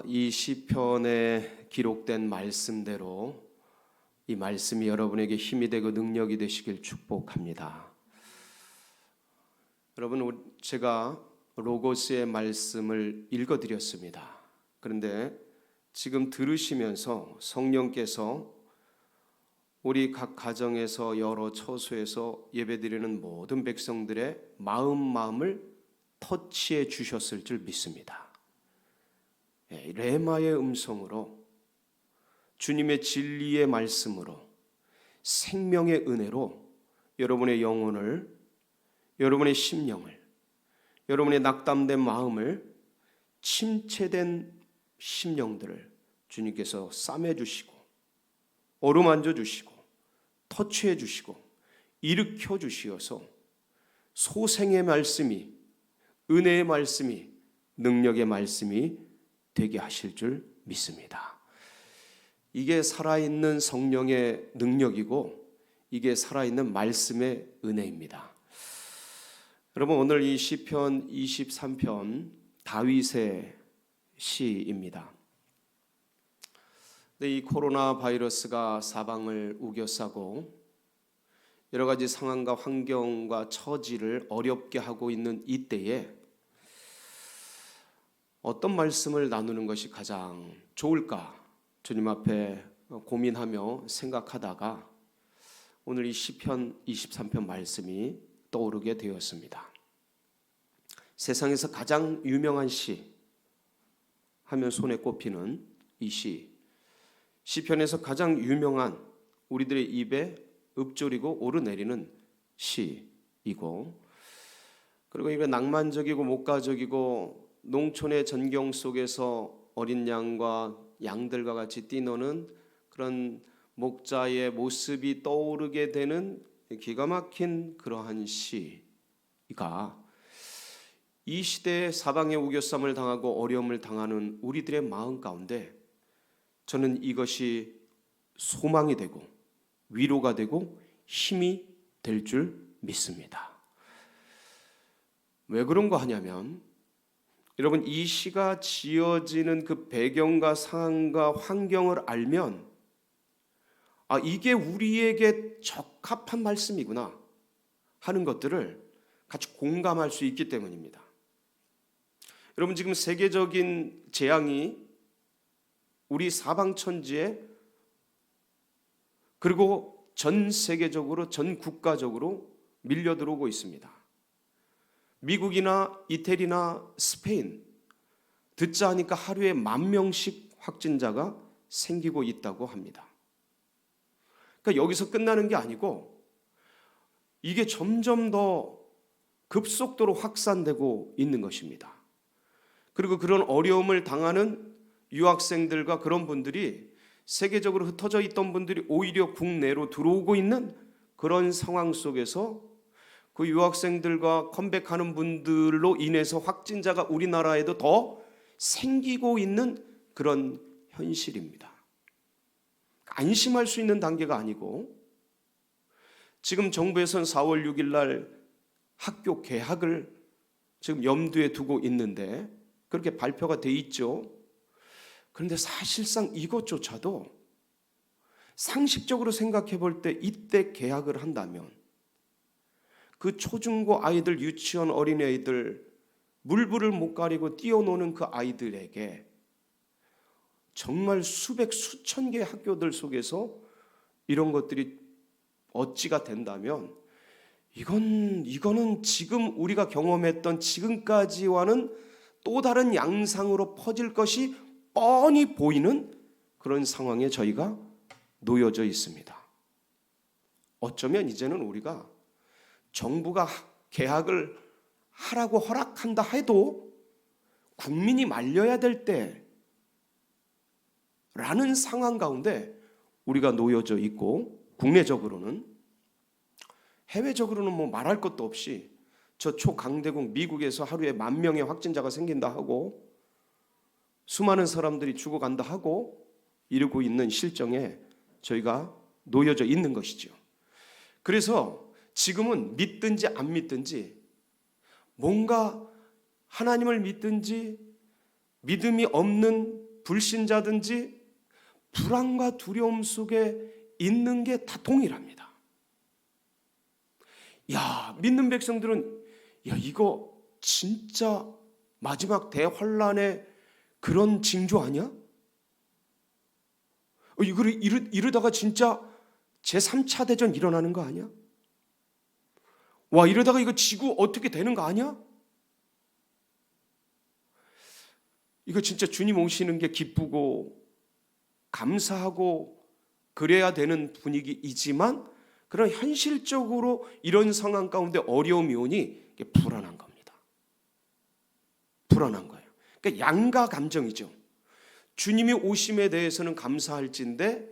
이 시편에 기록된 말씀대로 이 말씀이 여러분에게 힘이 되고 능력이 되시길 축복합니다. 여러분, 제가 로고스의 말씀을 읽어드렸습니다. 그런데 지금 들으시면서 성령께서 우리 각 가정에서 여러 처소에서 예배드리는 모든 백성들의 마음을 터치해 주셨을 줄 믿습니다. 레마의 음성으로, 주님의 진리의 말씀으로, 생명의 은혜로 여러분의 영혼을, 여러분의 심령을, 여러분의 낙담된 마음을, 침체된 심령들을 주님께서 싸매주시고 어루만져 주시고 터치해 주시고 일으켜 주시어서 소생의 말씀이, 은혜의 말씀이, 능력의 말씀이 되게 하실 줄 믿습니다. 이게 살아있는 성령의 능력이고 이게 살아있는 말씀의 은혜입니다. 여러분, 오늘 이 시편 23편 다윗의 시입니다. 이 코로나 바이러스가 사방을 우겨싸고 여러 가지 상황과 환경과 처지를 어렵게 하고 있는 이때에 어떤 말씀을 나누는 것이 가장 좋을까 주님 앞에 고민하며 생각하다가 오늘 이 시편 23편 말씀이 떠오르게 되었습니다. 세상에서 가장 유명한 시 하면 손에 꼽히는 이 시, 시편에서 가장 유명한, 우리들의 입에 읊조리고 오르내리는 시이고, 그리고 이게 낭만적이고 목가적이고 농촌의 전경 속에서 어린 양과 양들과 같이 뛰노는 그런 목자의 모습이 떠오르게 되는 기가 막힌 그러한 시가 이 시대에 사방에 우겨쌈을 당하고 어려움을 당하는 우리들의 마음 가운데 저는 이것이 소망이 되고 위로가 되고 힘이 될 줄 믿습니다. 왜 그런 거 하냐면, 여러분, 이 시가 지어지는 그 배경과 상황과 환경을 알면 이게 우리에게 적합한 말씀이구나 하는 것들을 같이 공감할 수 있기 때문입니다. 여러분, 지금 세계적인 재앙이 우리 사방천지에, 그리고 전 세계적으로, 전 국가적으로 밀려 들어오고 있습니다. 미국이나 이태리나 스페인, 듣자 하니까 하루에 10,000명씩 확진자가 생기고 있다고 합니다. 그러니까 여기서 끝나는 게 아니고 이게 점점 더 급속도로 확산되고 있는 것입니다. 그리고 그런 어려움을 당하는 유학생들과 그런 분들이, 세계적으로 흩어져 있던 분들이 오히려 국내로 들어오고 있는 그런 상황 속에서 그 유학생들과 컴백하는 분들로 인해서 확진자가 우리나라에도 더 생기고 있는 그런 현실입니다. 안심할 수 있는 단계가 아니고, 지금 정부에서는 4월 6일 날 학교 개학을 지금 염두에 두고 있는데 그렇게 발표가 돼 있죠. 그런데 사실상 이것조차도 상식적으로 생각해 볼 때 이때 개학을 한다면 그 초중고 아이들, 유치원 어린애들, 물불을 못 가리고 뛰어노는 그 아이들에게 정말 수백 수천 개의 학교들 속에서 이런 것들이 어찌가 된다면 이거는 지금 우리가 경험했던 지금까지와는 또 다른 양상으로 퍼질 것이 뻔히 보이는 그런 상황에 저희가 놓여져 있습니다. 어쩌면 이제는 우리가 정부가 개학을 하라고 허락한다 해도 국민이 말려야 될 때라는 상황 가운데 우리가 놓여져 있고, 국내적으로는, 해외적으로는 뭐 말할 것도 없이 저 초강대국 미국에서 하루에 10,000명의 확진자가 생긴다 하고 수많은 사람들이 죽어간다 하고 이러고 있는 실정에 저희가 놓여져 있는 것이죠. 그래서 지금은 믿든지 안 믿든지, 뭔가 하나님을 믿든지 믿음이 없는 불신자든지 불안과 두려움 속에 있는 게 다 동일합니다. 야, 믿는 백성들은 야, 이거 진짜 마지막 대환란의 그런 징조 아니야? 이러다가 진짜 제3차 대전 일어나는 거 아니야? 와, 이러다가 이거 지구 어떻게 되는 거 아니야? 이거 진짜 주님 오시는 게 기쁘고 감사하고 그래야 되는 분위기이지만, 그런 현실적으로 이런 상황 가운데 어려움이 오니 불안한 겁니다. 불안한 거예요. 그러니까 양가 감정이죠. 주님이 오심에 대해서는 감사할진데,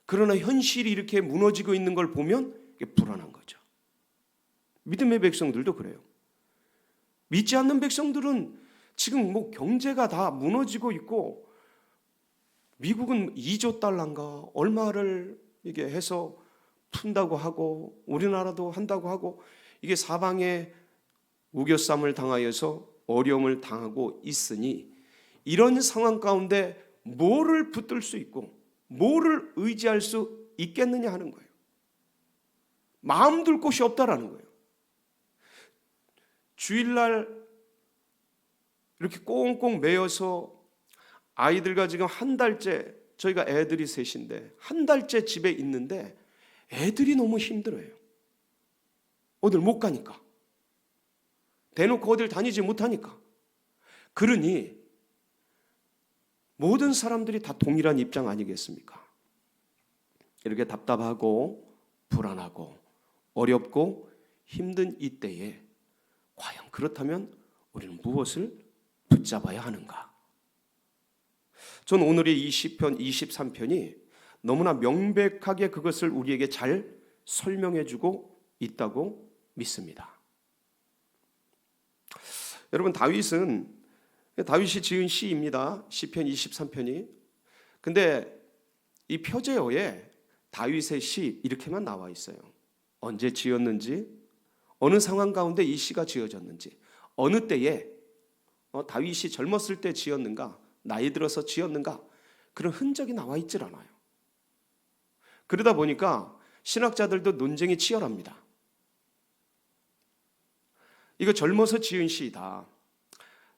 그러나 현실이 이렇게 무너지고 있는 걸 보면 불안한 거죠. 믿음의 백성들도 그래요. 믿지 않는 백성들은 지금 뭐 경제가 다 무너지고 있고, 미국은 2조 달러인가 얼마를 이게 해서 푼다고 하고, 우리나라도 한다고 하고, 이게 사방에 우겨쌈을 당하여서 어려움을 당하고 있으니, 이런 상황 가운데 뭐를 붙들 수 있고 뭐를 의지할 수 있겠느냐 하는 거예요. 마음 둘 곳이 없다라는 거예요. 주일날 이렇게 꽁꽁 매여서 아이들과 지금 한 달째, 저희가 애들이 셋인데 한 달째 집에 있는데 애들이 너무 힘들어요. 어딜 못 가니까, 대놓고 어딜 다니지 못하니까. 그러니 모든 사람들이 다 동일한 입장 아니겠습니까? 이렇게 답답하고 불안하고 어렵고 힘든 이때에 과연 그렇다면 우리는 무엇을 붙잡아야 하는가? 전 오늘의 이 시편 23편이 너무나 명백하게 그것을 우리에게 잘 설명해 주고 있다고 믿습니다. 여러분, 다윗이 지은 시입니다. 시편 23편이. 근데 이 표제어에 다윗의 시 이렇게만 나와 있어요. 언제 지었는지, 어느 상황 가운데 이 시가 지어졌는지, 어느 때에 다윗이 젊었을 때 지었는가, 나이 들어서 지었는가, 그런 흔적이 나와 있질 않아요. 그러다 보니까 신학자들도 논쟁이 치열합니다. 이거 젊어서 지은 시이다.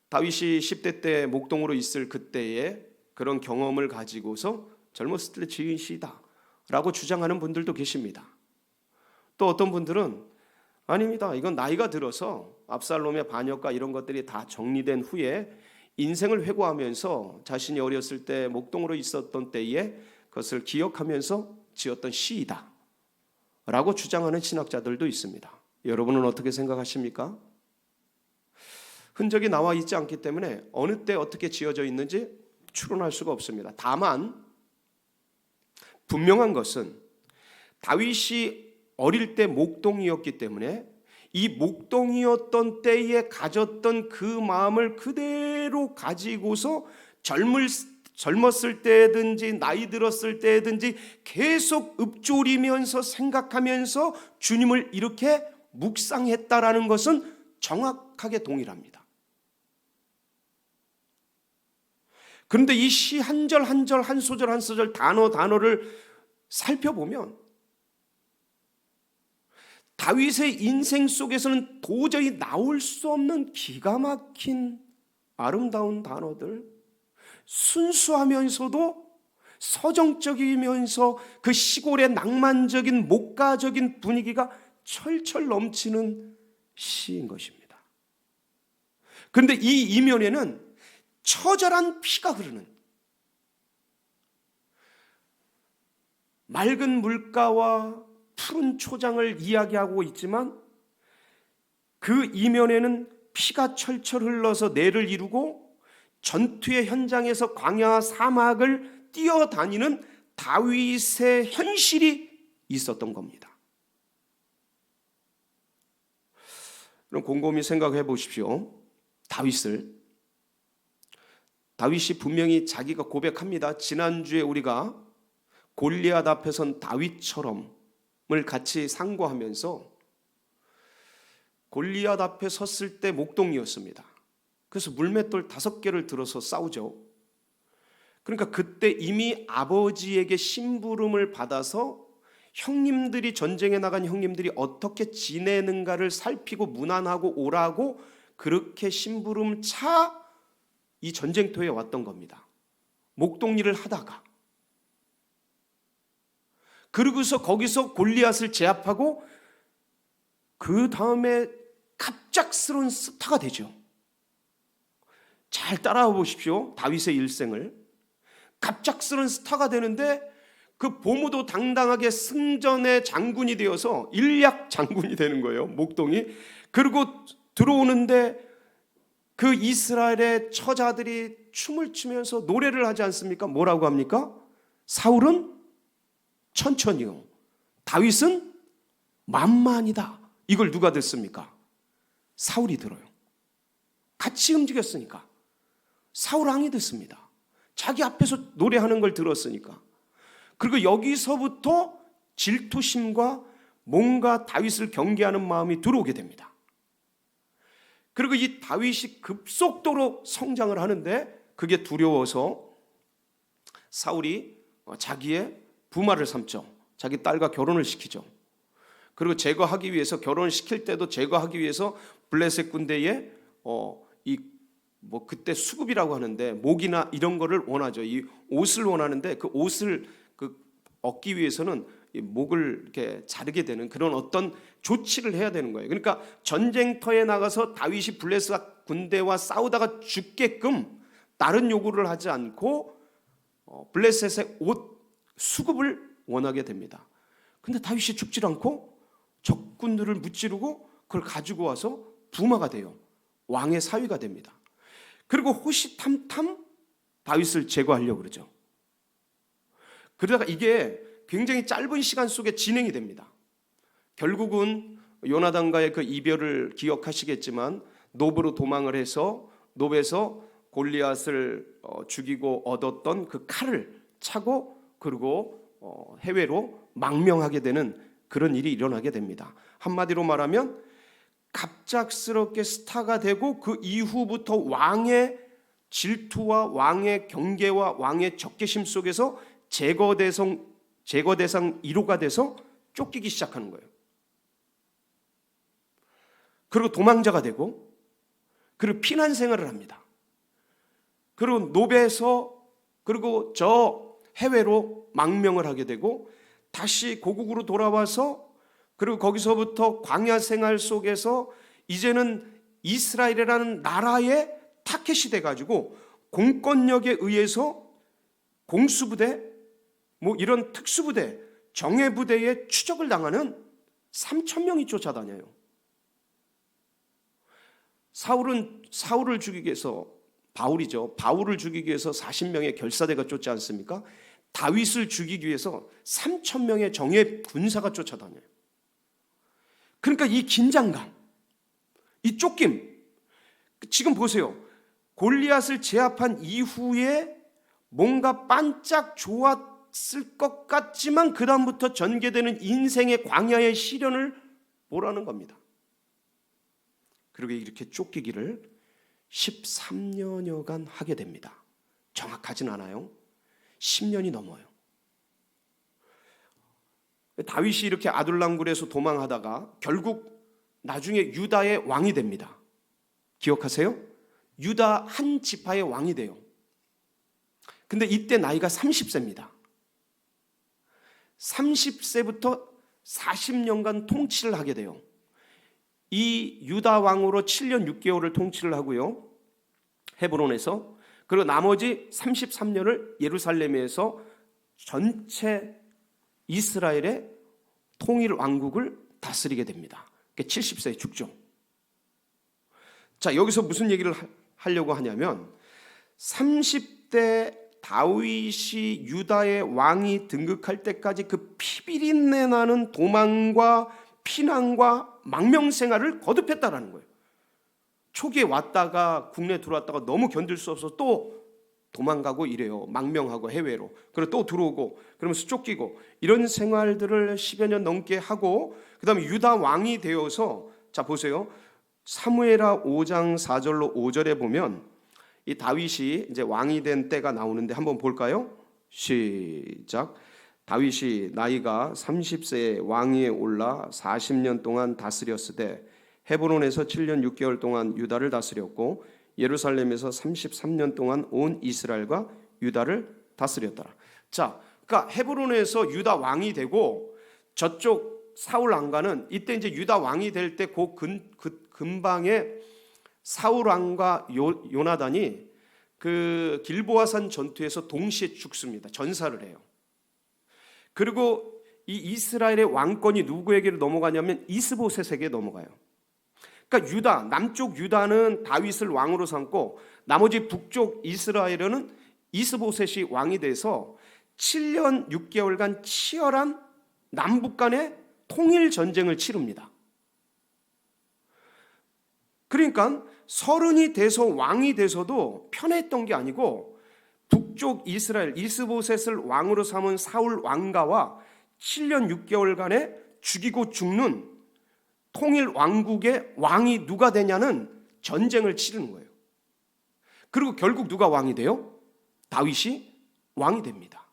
다윗이 10대 때 목동으로 있을 그때의 그런 경험을 가지고서 젊었을 때 지은 시다 라고 주장하는 분들도 계십니다. 또 어떤 분들은 아닙니다, 이건 나이가 들어서 압살롬의 반역과 이런 것들이 다 정리된 후에 인생을 회고하면서 자신이 어렸을 때 목동으로 있었던 때에 그것을 기억하면서 지었던 시이다 라고 주장하는 신학자들도 있습니다. 여러분은 어떻게 생각하십니까? 흔적이 나와 있지 않기 때문에 어느 때 어떻게 지어져 있는지 추론할 수가 없습니다. 다만 분명한 것은 다윗이 어릴 때 목동이었기 때문에 이 목동이었던 때에 가졌던 그 마음을 그대로 가지고서 젊었을 때든지 나이 들었을 때든지 계속 읊조리면서 생각하면서 주님을 이렇게 묵상했다라는 것은 정확하게 동일합니다. 그런데 이 시 한 절 한 절, 한 소절 한 소절, 단어를 살펴보면 다윗의 인생 속에서는 도저히 나올 수 없는 기가 막힌 아름다운 단어들, 순수하면서도 서정적이면서 그 시골의 낭만적인 목가적인 분위기가 철철 넘치는 시인 것입니다. 그런데 이 이면에는 처절한 피가 흐르는, 맑은 물가와 푸른 초장을 이야기하고 있지만 그 이면에는 피가 철철 흘러서 내를 이루고 전투의 현장에서 광야와 사막을 뛰어다니는 다윗의 현실이 있었던 겁니다. 그럼 곰곰이 생각해 보십시오. 다윗이 분명히 자기가 고백합니다. 지난주에 우리가 골리앗 앞에 선 다윗처럼을 같이 상고하면서 골리앗 앞에 섰을 때 목동이었습니다. 그래서 물맷돌 5개를 들어서 싸우죠. 그러니까 그때 이미 아버지에게 심부름을 받아서 형님들이 전쟁에 나간 형님들이 어떻게 지내는가를 살피고 문안하고 오라고 그렇게 심부름 차 이 전쟁터에 왔던 겁니다. 목동일을 하다가 그러고서 거기서 골리앗을 제압하고 그 다음에 갑작스러운 스타가 되죠. 잘 따라와 보십시오. 다윗의 일생을. 갑작스러운 스타가 되는데 그 보무도 당당하게 승전의 장군이 되어서 일약 장군이 되는 거예요. 목동이. 그리고 들어오는데 그 이스라엘의 처자들이 춤을 추면서 노래를 하지 않습니까? 뭐라고 합니까? 사울은 천천히요, 다윗은 만만이다. 이걸 누가 듣습니까? 사울이 들어요. 같이 움직였으니까. 사울 왕이 듣습니다. 자기 앞에서 노래하는 걸 들었으니까. 그리고 여기서부터 질투심과 뭔가 다윗을 경계하는 마음이 들어오게 됩니다. 그리고 이 다윗이 급속도로 성장을 하는데 그게 두려워서 사울이 자기의 부마를 삼죠. 자기 딸과 결혼을 시키죠. 그리고 제거하기 위해서, 결혼을 시킬 때도 제거하기 위해서 블레셋 군대에 그때 수급이라고 하는데 목이나 이런 거를 원하죠. 이 옷을 원하는데 그 옷을 얻기 위해서는 이 목을 이렇게 자르게 되는 그런 어떤 조치를 해야 되는 거예요. 그러니까 전쟁터에 나가서 다윗이 블레셋 군대와 싸우다가 죽게끔 다른 요구를 하지 않고 블레셋의 옷 수급을 원하게 됩니다. 근데 다윗이 죽질 않고 적군들을 무찌르고 그걸 가지고 와서 부마가 돼요. 왕의 사위가 됩니다. 그리고 호시탐탐 다윗을 제거하려고 그러죠. 그러다가 이게 굉장히 짧은 시간 속에 진행이 됩니다. 결국은 요나단과의 그 이별을 기억하시겠지만 노브로 도망을 해서 노브에서 골리앗을 죽이고 얻었던 그 칼을 차고 그리고 해외로 망명하게 되는 그런 일이 일어나게 됩니다. 한마디로 말하면 갑작스럽게 스타가 되고 그 이후부터 왕의 질투와 왕의 경계와 왕의 적개심 속에서 제거 대상 1호가 돼서 쫓기기 시작하는 거예요. 그리고 도망자가 되고 그리고 피난 생활을 합니다. 그리고 노베에서 그리고 저 해외로 망명을 하게 되고 다시 고국으로 돌아와서 그리고 거기서부터 광야 생활 속에서 이제는 이스라엘이라는 나라의 타켓이 돼가지고 공권력에 의해서 공수부대 이런 특수부대 정예부대에 추적을 당하는 3,000명이 쫓아다녀요. 사울을 죽이기 위해서 바울을 죽이기 위해서 40명의 결사대가 쫓지 않습니까? 다윗을 죽이기 위해서 3,000명의 정예 군사가 쫓아다녀요. 그러니까 이 긴장감, 이 쫓김, 지금 보세요. 골리앗을 제압한 이후에 뭔가 반짝 좋았을 것 같지만 그 다음부터 전개되는 인생의 광야의 시련을 보라는 겁니다. 그리고 이렇게 쫓기기를 13년여간 하게 됩니다. 정확하진 않아요. 10년이 넘어요. 다윗이 이렇게 아둘람굴에서 도망하다가 결국 나중에 유다의 왕이 됩니다. 기억하세요? 유다 한 지파의 왕이 돼요. 근데 이때 나이가 30세입니다. 30세부터 40년간 통치를 하게 돼요. 이 유다 왕으로 7년 6개월을 통치를 하고요. 헤브론에서. 그리고 나머지 33년을 예루살렘에서 전체 이스라엘의 통일 왕국을 다스리게 됩니다. 70세에 죽죠. 자, 여기서 무슨 얘기를 하려고 하냐면 30대 다윗이 유다의 왕이 등극할 때까지 그 피비린내 나는 도망과 피난과 망명 생활을 거듭했다라는 거예요. 초기에 왔다가 국내에 들어왔다가 너무 견딜 수 없어서 또 도망가고 이래요. 망명하고 해외로. 그리고 또 들어오고 그러면서 쫓기고 이런 생활들을 10여 년 넘게 하고 그 다음에 유다 왕이 되어서 자 보세요. 사무엘하 5장 4절로 5절에 보면 이 다윗이 이제 왕이 된 때가 나오는데 한번 볼까요? 시작. 다윗이 나이가 30세에 왕위에 올라 40년 동안 다스렸으되 헤브론에서 7년 6개월 동안 유다를 다스렸고 예루살렘에서 33년 동안 온 이스라엘과 유다를 다스렸더라. 자, 그러니까 헤브론에서 유다 왕이 되고 저쪽 사울 왕가는 이때 이제 유다 왕이 될 때 그 근방에 사울 왕과 요나단이 그 길보아산 전투에서 동시에 죽습니다. 전사를 해요. 그리고 이 이스라엘의 왕권이 누구에게로 넘어가냐면 이스보셋에게 넘어가요. 그러니까 유다, 남쪽 유다는 다윗을 왕으로 삼고 나머지 북쪽 이스라엘은 이스보셋이 왕이 돼서 7년 6개월간 치열한 남북 간의 통일 전쟁을 치릅니다. 그러니까 30이 돼서 왕이 돼서도 편했던 게 아니고 북쪽 이스라엘 이스보셋을 왕으로 삼은 사울 왕가와 7년 6개월간의 죽이고 죽는 통일 왕국의 왕이 누가 되냐는 전쟁을 치르는 거예요. 그리고 결국 누가 왕이 돼요? 다윗이 왕이 됩니다.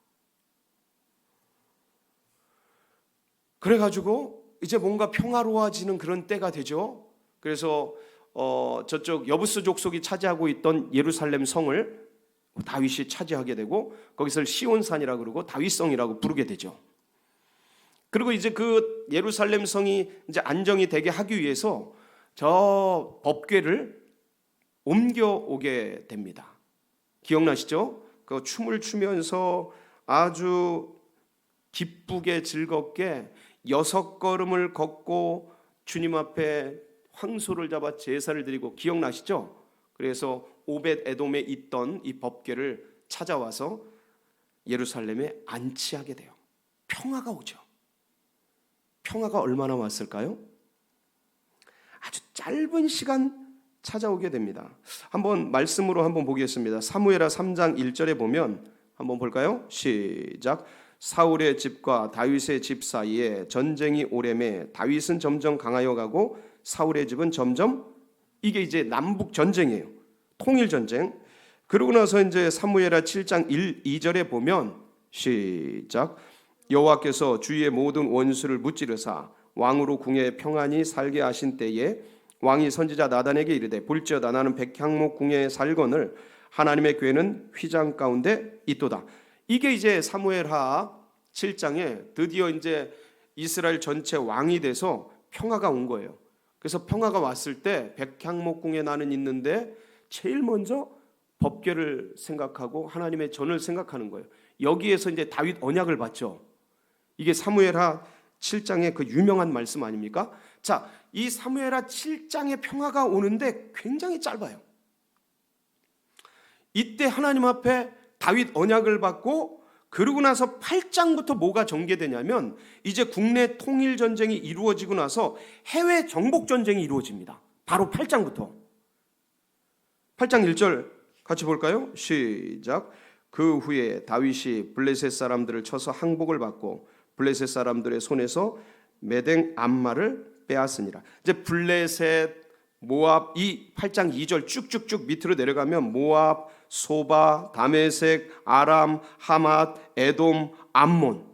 그래가지고 이제 뭔가 평화로워지는 그런 때가 되죠. 그래서 저쪽 여부스 족속이 차지하고 있던 예루살렘 성을 다윗이 차지하게 되고 거기서 시온산이라고 그러고 다윗성이라고 부르게 되죠. 그리고 이제 그 예루살렘 성이 이제 안정이 되게 하기 위해서 저 법궤를 옮겨오게 됩니다. 기억나시죠? 그 춤을 추면서 아주 기쁘게 즐겁게 6걸음을 걷고 주님 앞에 황소를 잡아 제사를 드리고 기억나시죠? 그래서 오벳 에돔에 있던 이 법궤를 찾아와서 예루살렘에 안치하게 돼요. 평화가 오죠. 평화가 얼마나 왔을까요? 아주 짧은 시간 찾아오게 됩니다. 한번 말씀으로 한번 보겠습니다. 사무엘하 3장 1절에 보면 한번 볼까요? 시작. 사울의 집과 다윗의 집 사이에 전쟁이 오래매 다윗은 점점 강하여 가고 사울의 집은 점점, 이게 이제 남북 전쟁이에요. 통일 전쟁. 그러고 나서 이제 사무엘하 7장 1, 2절에 보면 시작. 여호와께서 주의 모든 원수를 무찌르사 왕으로 궁에 평안히 살게 하신 때에 왕이 선지자 나단에게 이르되 볼지어다 나는 백향목 궁에 살거늘 하나님의 궤는 휘장 가운데 있도다. 이게 이제 사무엘하 7장에 드디어 이제 이스라엘 전체 왕이 돼서 평화가 온 거예요. 그래서 평화가 왔을 때 백향목 궁에 나는 있는데 제일 먼저 법궤를 생각하고 하나님의 전을 생각하는 거예요. 여기에서 이제 다윗 언약을 받죠. 이게 사무엘하 7장의 그 유명한 말씀 아닙니까? 자, 이 사무엘하 7장의 평화가 오는데 굉장히 짧아요. 이때 하나님 앞에 다윗 언약을 받고 그러고 나서 8장부터 뭐가 전개되냐면 이제 국내 통일 전쟁이 이루어지고 나서 해외 정복 전쟁이 이루어집니다. 바로 8장부터. 8장 1절 같이 볼까요? 시작. 그 후에 다윗이 블레셋 사람들을 쳐서 항복을 받고 블레셋 사람들의 손에서 메댕 암마를 빼앗으니라. 이제 블레셋, 모압, 이 8장 2절 쭉쭉쭉 밑으로 내려가면 모압, 소바, 다메섹, 아람, 하맛, 에돔, 암몬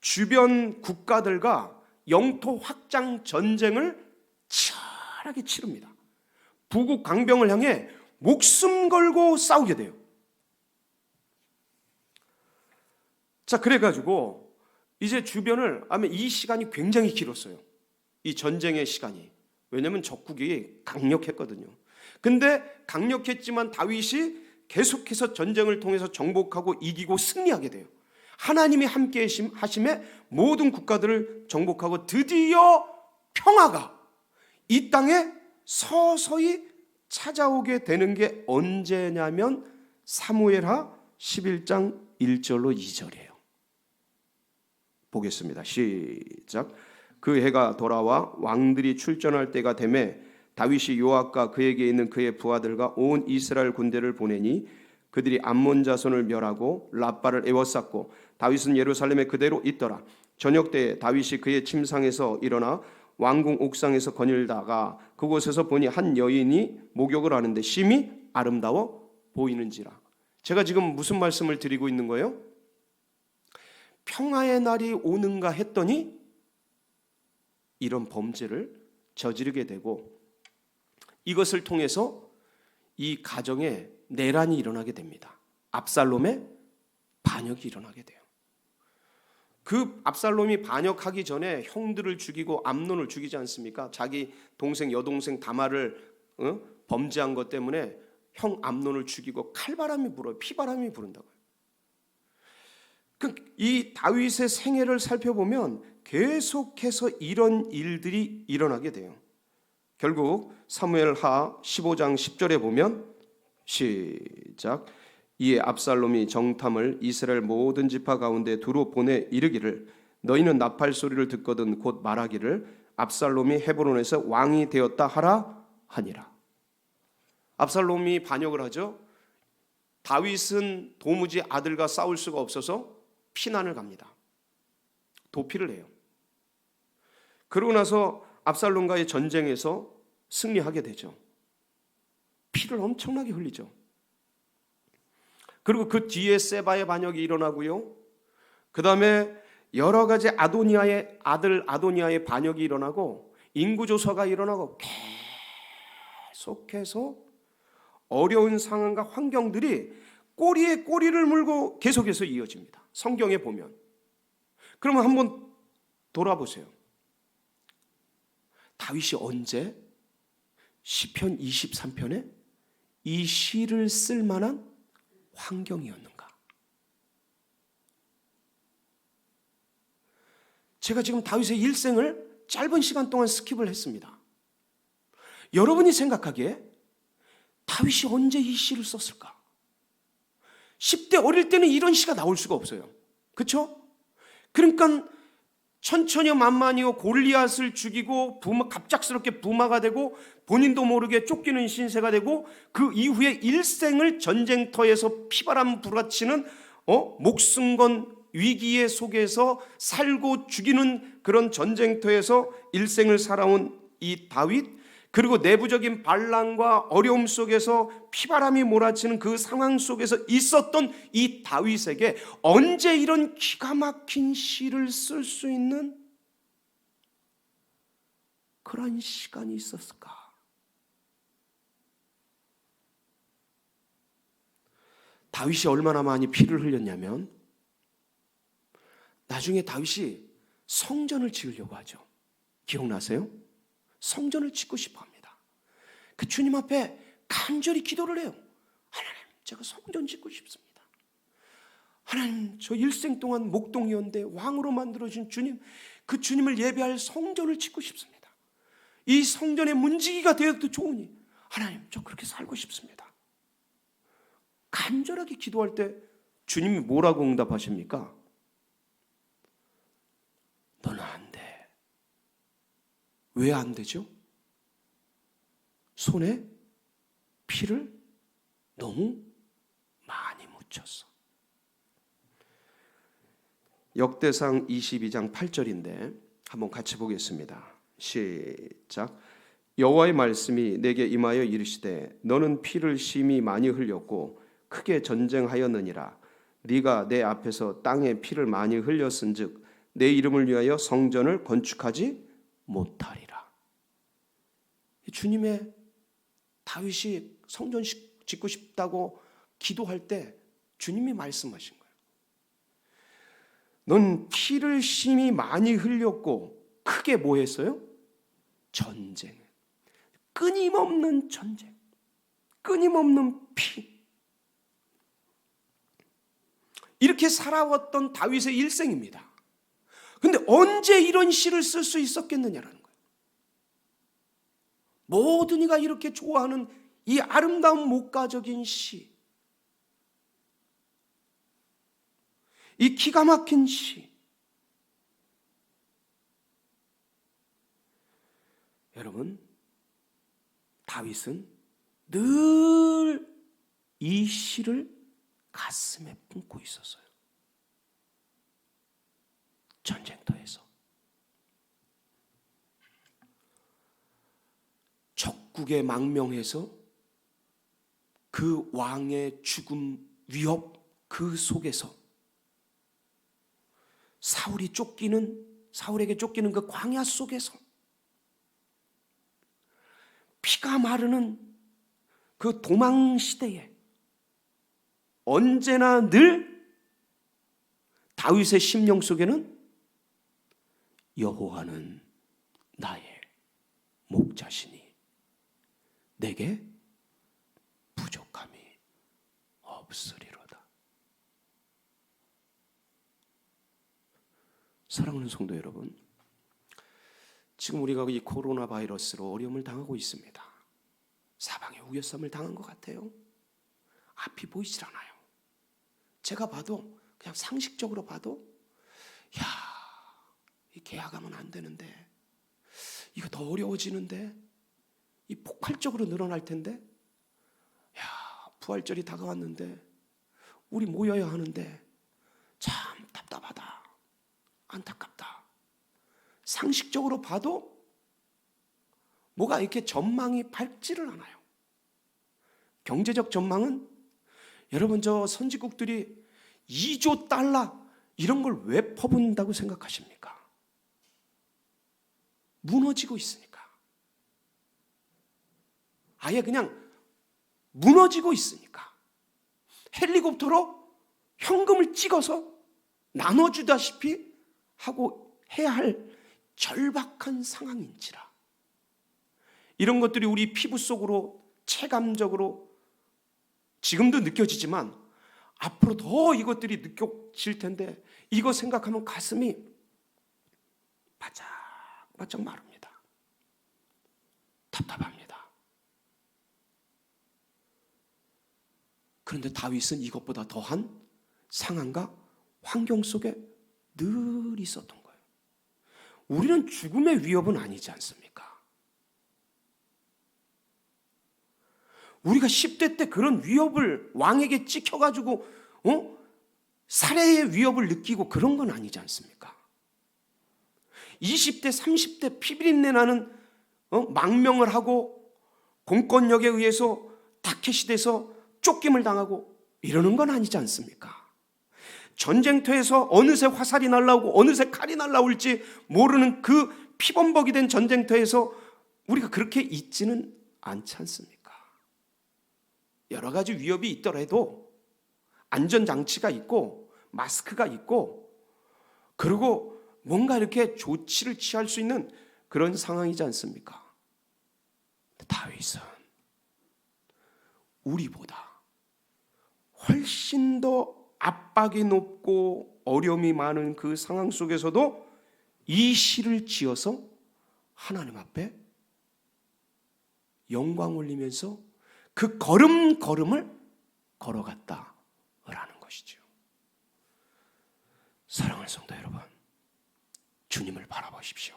주변 국가들과 영토 확장 전쟁을 치열하게 치릅니다. 부국 강병을 향해 목숨 걸고 싸우게 돼요. 자, 그래가지고 이제 주변을 하면 이 시간이 굉장히 길었어요. 이 전쟁의 시간이. 왜냐하면 적국이 강력했거든요. 근데 강력했지만 다윗이 계속해서 전쟁을 통해서 정복하고 이기고 승리하게 돼요. 하나님이 함께 하심에 모든 국가들을 정복하고 드디어 평화가 이 땅에 서서히 찾아오게 되는 게 언제냐면 사무엘하 11장 1절로 2절이에요. 보겠습니다. 시작. 그 해가 돌아와 왕들이 출전할 때가 되매 다윗이 요압과 그에게 있는 그의 부하들과 온 이스라엘 군대를 보내니 그들이 암몬 자손을 멸하고 라빠를 에워쌌고 다윗은 예루살렘에 그대로 있더라. 저녁 때에 다윗이 그의 침상에서 일어나 왕궁 옥상에서 거닐다가 그곳에서 보니 한 여인이 목욕을 하는데 심히 아름다워 보이는지라. 제가 지금 무슨 말씀을 드리고 있는 거예요? 평화의 날이 오는가 했더니 이런 범죄를 저지르게 되고 이것을 통해서 이 가정에 내란이 일어나게 됩니다. 압살롬의 반역이 일어나게 돼요. 그 압살롬이 반역하기 전에 형들을 죽이고 암논을 죽이지 않습니까? 자기 동생 여동생 다말을 범죄한 것 때문에 형 암논을 죽이고 칼바람이 불어요. 피바람이 부른다고요. 이 다윗의 생애를 살펴보면 계속해서 이런 일들이 일어나게 돼요. 결국 사무엘하 15장 10절에 보면 시작. 이에 압살롬이 정탐을 이스라엘 모든 지파 가운데 두루 보내 이르기를 너희는 나팔 소리를 듣거든 곧 말하기를 압살롬이 헤브론에서 왕이 되었다 하라 하니라. 압살롬이 반역을 하죠. 다윗은 도무지 아들과 싸울 수가 없어서 피난을 갑니다. 도피를 해요. 그러고 나서 압살롬과의 전쟁에서 승리하게 되죠. 피를 엄청나게 흘리죠. 그리고 그 뒤에 세바의 반역이 일어나고요. 그 다음에 여러 가지 아도니아의 아들 아도니아의 반역이 일어나고 인구조사가 일어나고 계속해서 어려운 상황과 환경들이 꼬리에 꼬리를 물고 계속해서 이어집니다. 성경에 보면. 그러면 한번 돌아보세요. 다윗이 언제 시편 23편에 이 시를 쓸 만한 환경이었는가? 제가 지금 다윗의 일생을 짧은 시간 동안 스킵을 했습니다. 여러분이 생각하기에 다윗이 언제 이 시를 썼을까? 10대 어릴 때는 이런 시가 나올 수가 없어요. 그렇죠? 그러니까 천천히 만만히요 골리앗을 죽이고 갑작스럽게 부마가 되고 본인도 모르게 쫓기는 신세가 되고 그 이후에 일생을 전쟁터에서 피바람 불어치는 목숨 건 위기의 속에서 살고 죽이는 그런 전쟁터에서 일생을 살아온 이 다윗, 그리고 내부적인 반란과 어려움 속에서 피바람이 몰아치는 그 상황 속에서 있었던 이 다윗에게 언제 이런 기가 막힌 시를 쓸 수 있는 그런 시간이 있었을까? 다윗이 얼마나 많이 피를 흘렸냐면 나중에 다윗이 성전을 지으려고 하죠. 기억나세요? 성전을 짓고 싶어 합니다. 그 주님 앞에 간절히 기도를 해요. 하나님, 제가 성전 짓고 싶습니다. 하나님, 저 일생 동안 목동이었는데 왕으로 만들어준 주님, 그 주님을 예배할 성전을 짓고 싶습니다. 이 성전의 문지기가 되어도 좋으니 하나님, 저 그렇게 살고 싶습니다. 간절하게 기도할 때 주님이 뭐라고 응답하십니까? 너는 안 돼. 왜 안 되죠? 손에 피를 너무 많이 묻혔어. 역대상 22장 8절인데 한번 같이 보겠습니다. 시작. 여호와의 말씀이 내게 임하여 이르시되 너는 피를 심히 많이 흘렸고 크게 전쟁하였느니라. 네가 내 앞에서 땅에 피를 많이 흘렸은즉 내 이름을 위하여 성전을 건축하지 못하리라. 주님의 다윗이 성전 짓고 싶다고 기도할 때 주님이 말씀하신 거예요. 넌 피를 심히 많이 흘렸고 크게 뭐 했어요? 전쟁. 끊임없는 전쟁. 끊임없는 피. 이렇게 살아왔던 다윗의 일생입니다. 그런데 언제 이런 시를 쓸 수 있었겠느냐라는 거예요. 모든 이가 이렇게 좋아하는 이 아름다운 목가적인 시, 이 기가 막힌 시. 여러분, 다윗은 늘 이 시를 가슴에 품고 있었어요. 전쟁터에서. 적국에 망명해서 그 왕의 죽음 위협 그 속에서 사울에게 쫓기는 그 광야 속에서 피가 마르는 그 도망 시대에 언제나 늘 다윗의 심령 속에는 여호와는 나의 목자시니 내게 부족함이 없으리로다. 사랑하는 성도 여러분, 지금 우리가 이 코로나 바이러스로 어려움을 당하고 있습니다. 사방에 우겨쌈을 당한 것 같아요. 앞이 보이질 않아요. 제가 봐도 그냥 상식적으로 봐도 이 계약하면 안 되는데, 이거 더 어려워지는데, 이 폭발적으로 늘어날 텐데, 부활절이 다가왔는데 우리 모여야 하는데 참 답답하다, 안타깝다. 상식적으로 봐도 뭐가 이렇게 전망이 밝지를 않아요. 경제적 전망은 여러분, 저 선진국들이 2조 달러 이런 걸 왜 퍼붓는다고 생각하십니까? 무너지고 있으니까. 아예 그냥 무너지고 있으니까. 헬리콥터로 현금을 찍어서 나눠주다시피 하고 해야 할 절박한 상황인지라. 이런 것들이 우리 피부 속으로 체감적으로 지금도 느껴지지만 앞으로 더 이것들이 느껴질 텐데, 이거 생각하면 가슴이 바짝바짝 마릅니다. 답답합니다. 그런데 다윗은 이것보다 더한 상황과 환경 속에 늘 있었던 거예요. 우리는 죽음의 위협은 아니지 않습니까? 우리가 10대 때 그런 위협을 왕에게 찍혀가지고 살해의 위협을 느끼고 그런 건 아니지 않습니까? 20대 30대 피비린내 나는 망명을 하고 공권력에 의해서 타켓이 돼서 쫓김을 당하고 이러는 건 아니지 않습니까? 전쟁터에서 어느새 화살이 날라오고 어느새 칼이 날라올지 모르는 그 피범벅이 된 전쟁터에서 우리가 그렇게 있지는 않지 않습니까? 여러 가지 위협이 있더라도 안전장치가 있고 마스크가 있고, 그리고 뭔가 이렇게 조치를 취할 수 있는 그런 상황이지 않습니까? 다윗은 우리보다 훨씬 더 압박이 높고 어려움이 많은 그 상황 속에서도 이 시를 지어서 하나님 앞에 영광 올리면서 그 걸음걸음을 걸어갔다라는 것이죠. 사랑하는 성도 여러분, 주님을 바라보십시오.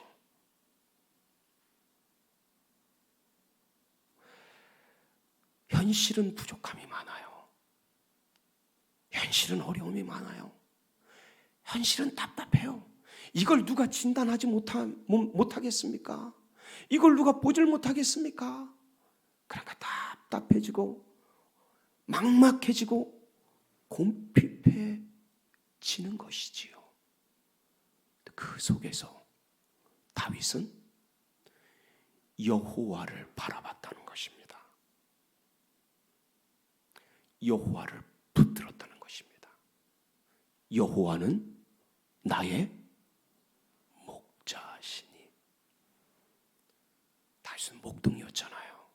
현실은 부족함이 많아요. 현실은 어려움이 많아요. 현실은 답답해요. 이걸 누가 진단하지 못하겠습니까? 이걸 누가 보질 못하겠습니까? 그러니까 답답해지고 막막해지고 곰핍해지는 것이지요. 그 속에서 다윗은 여호와를 바라봤다는 것입니다. 여호와를 붙들었다는 것입니다. 여호와는 나의 목자시니. 다윗은 목동이었잖아요.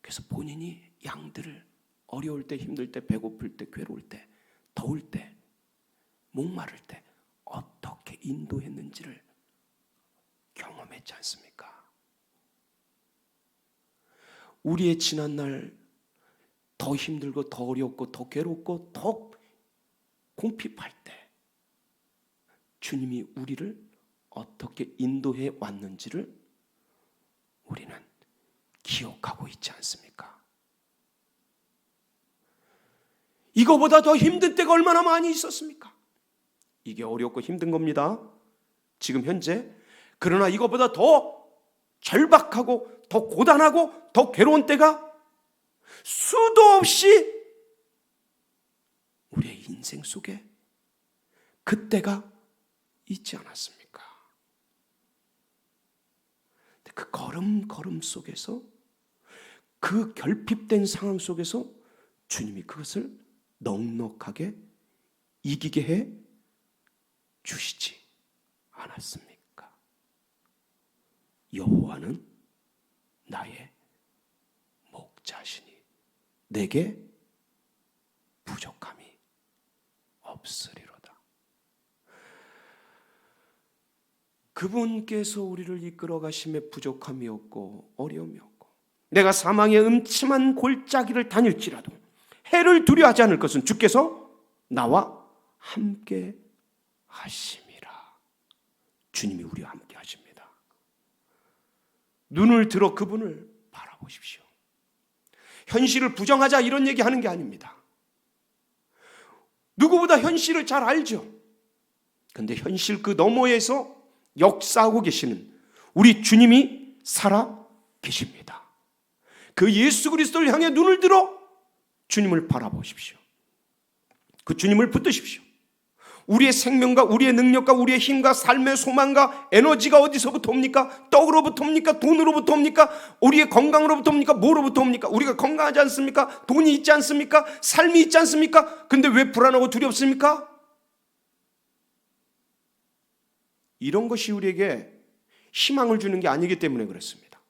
그래서 본인이 양들을 어려울 때, 힘들 때, 배고플 때, 괴로울 때, 더울 때, 목마를 때 어떻게 인도했는지를 경험했지 않습니까? 우리의 지난날 더 힘들고 더 어렵고 더 괴롭고 더 궁핍할 때 주님이 우리를 어떻게 인도해 왔는지를 우리는 기억하고 있지 않습니까? 이거보다 더 힘든 때가 얼마나 많이 있었습니까? 이게 어렵고 힘든 겁니다. 지금 현재 그러나 이것보다 더 절박하고 더 고단하고 더 괴로운 때가 수도 없이 우리의 인생 속에 그때가 있지 않았습니까? 그 걸음 속에서, 그 결핍된 상황 속에서 주님이 그것을 넉넉하게 이기게 해 주시지 않았습니까? 여호와는 나의 목자시니 내게 부족함이 없으리로다. 그분께서 우리를 이끌어 가심에 부족함이 없고 어려움이 없고, 내가 사망의 음침한 골짜기를 다닐지라도 해를 두려워하지 않을 것은 주께서 나와 함께 하심이라. 주님이 우리와 함께 하십니다. 눈을 들어 그분을 바라보십시오. 현실을 부정하자 이런 얘기하는 게 아닙니다. 누구보다 현실을 잘 알죠. 그런데 현실 그 너머에서 역사하고 계시는 우리 주님이 살아 계십니다. 그 예수 그리스도를 향해 눈을 들어 주님을 바라보십시오. 그 주님을 붙드십시오. 우리의 생명과 우리의 능력과 우리의 힘과 삶의 소망과 에너지가 어디서부터 옵니까? 떡으로부터 옵니까? 돈으로부터 옵니까? 우리의 건강으로부터 옵니까? 뭐로부터 옵니까? 우리가 건강하지 않습니까? 돈이 있지 않습니까? 삶이 있지 않습니까? 근데 왜 불안하고 두렵습니까? 이런 것이 우리에게 희망을 주는 게 아니기 때문에 그렇습니다.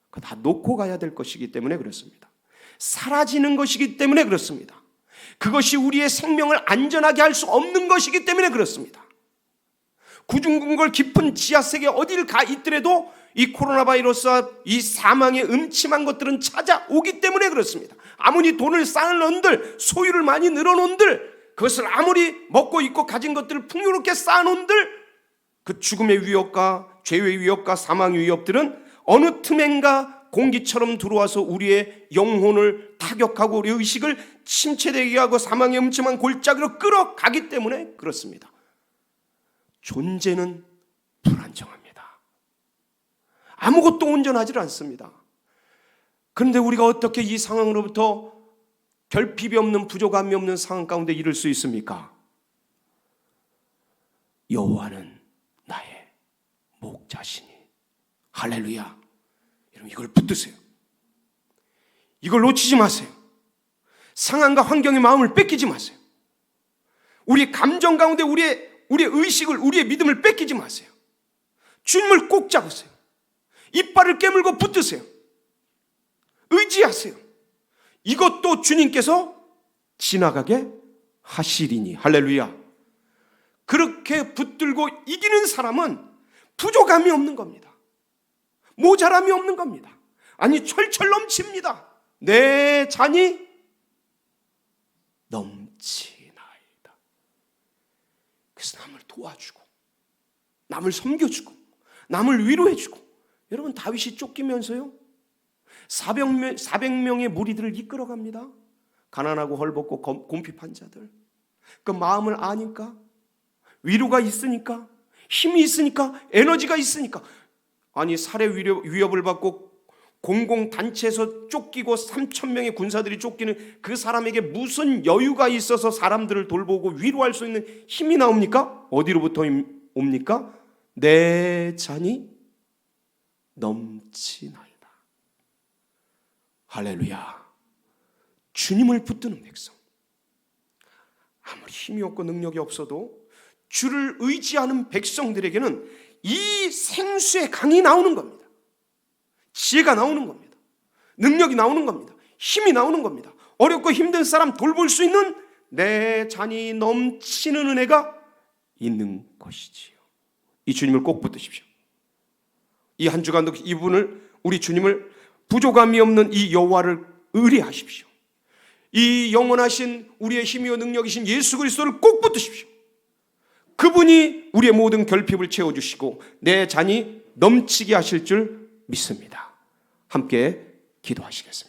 그거 다 놓고 가야 될 것이기 때문에 그렇습니다. 사라지는 것이기 때문에 그렇습니다. 그것이 우리의 생명을 안전하게 할 수 없는 것이기 때문에 그렇습니다. 구중궁궐 깊은 지하세계 어딜 가 있더라도 이 코로나 바이러스와 이 사망의 음침한 것들은 찾아오기 때문에 그렇습니다. 아무리 돈을 쌓아놓은들, 소유를 많이 늘어놓은들, 그것을 아무리 먹고 입고 가진 것들을 풍요롭게 쌓아놓은들, 그 죽음의 위협과 죄의 위협과 사망의 위협들은 어느 틈엔가 공기처럼 들어와서 우리의 영혼을 타격하고 우리의 의식을 침체되게 하고 사망의 음침한 골짜기로 끌어가기 때문에 그렇습니다. 존재는 불안정합니다. 아무것도 온전하지 않습니다. 그런데 우리가 어떻게 이 상황으로부터 결핍이 없는, 부족함이 없는 상황 가운데 이룰 수 있습니까? 여호와는 나의 목자시니. 할렐루야. 여러분, 이걸 붙드세요. 이걸 놓치지 마세요. 상황과 환경의 마음을 뺏기지 마세요. 우리의 감정 가운데 우리의 의식을, 우리의 믿음을 뺏기지 마세요. 주님을 꼭 잡으세요. 이빨을 깨물고 붙드세요. 의지하세요. 이것도 주님께서 지나가게 하시리니. 할렐루야. 그렇게 붙들고 이기는 사람은 부족함이 없는 겁니다. 모자람이 없는 겁니다. 아니, 철철 넘칩니다. 내 잔이 넘치나이다. 그래서 남을 도와주고, 남을 섬겨주고, 남을 위로해주고. 여러분, 다윗이 쫓기면서요 400명의 무리들을 이끌어갑니다. 가난하고 헐벗고 곰핍한 자들. 그 마음을 아니까, 위로가 있으니까, 힘이 있으니까, 에너지가 있으니까. 아니, 살해 위협을 받고 공공단체에서 쫓기고 3,000명의 군사들이 쫓기는 그 사람에게 무슨 여유가 있어서 사람들을 돌보고 위로할 수 있는 힘이 나옵니까? 어디로부터 옵니까? 내 잔이 넘치나이다. 할렐루야. 주님을 붙드는 백성, 아무리 힘이 없고 능력이 없어도 주를 의지하는 백성들에게는 이 생수의 강이 나오는 겁니다. 지혜가 나오는 겁니다. 능력이 나오는 겁니다. 힘이 나오는 겁니다. 어렵고 힘든 사람 돌볼 수 있는 내 잔이 넘치는 은혜가 있는 것이지요. 이 주님을 꼭 붙드십시오. 이 한 주간도 이분을, 우리 주님을, 부족함이 없는 이 여호와를 의뢰하십시오. 이 영원하신 우리의 힘이요 능력이신 예수 그리스도를 꼭 붙드십시오. 그분이 우리의 모든 결핍을 채워주시고 내 잔이 넘치게 하실 줄 믿습니다. 함께 기도하시겠습니다.